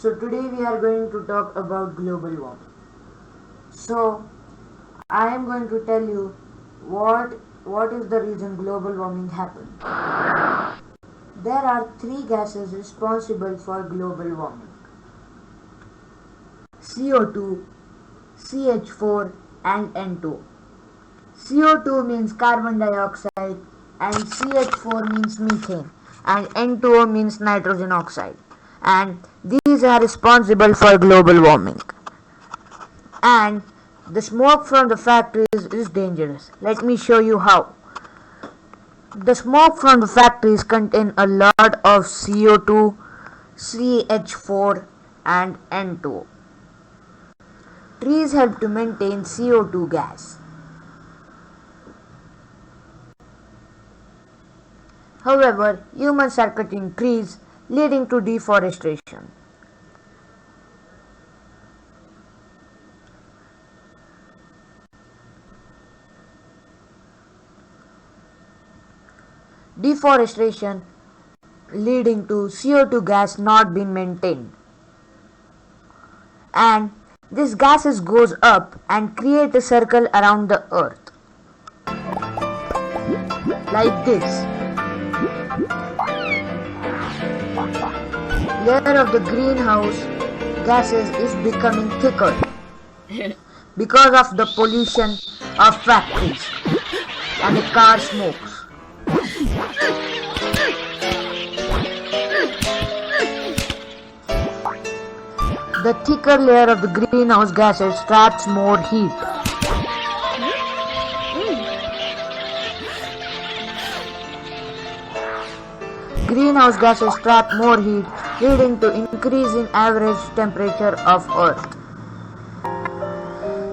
So today we are going to talk about global warming. So I am going to tell you what is the reason global warming happens. There are three gases responsible for global warming: CO2, CH4 and N2. CO2 means carbon dioxide and CH4 means methane and N2O means nitrogen oxide, and these are responsible for global warming. And the smoke from the factories is dangerous. Let me show you how. The smoke from the factories contain a lot of CO2, CH4 and N2O. Trees help to maintain CO2 gas. However, humans are cutting trees, leading to deforestation. Deforestation leading to CO2 gas not being maintained. And this gases goes up and create a circle around the earth. Like this. Layer of the greenhouse gases is becoming thicker because of the pollution of factories and the car smokes. The thicker layer of the greenhouse gases traps more heat. Greenhouse gases trap more heat, leading to increase in average temperature of Earth.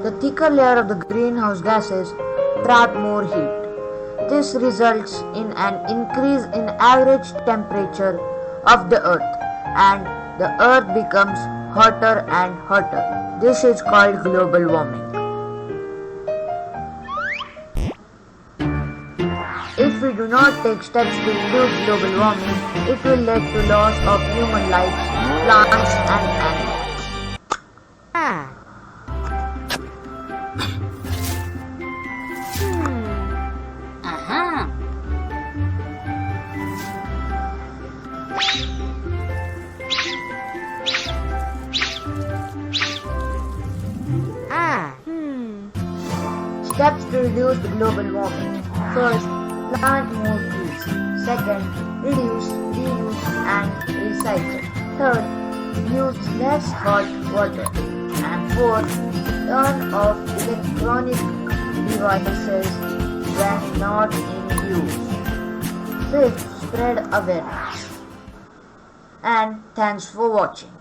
The thicker layer of the greenhouse gases trap more heat. This results in an increase in average temperature of the Earth, and the Earth becomes hotter and hotter. This is called global warming. If we do not take steps to reduce global warming, it will lead to loss of human lives, plants and animals. Steps to reduce the global warming. First, plant more trees. Second, reduce, reuse and recycle. Third, use less hot water. And fourth, turn off electronic devices when not in use. Fifth, spread awareness. And thanks for watching.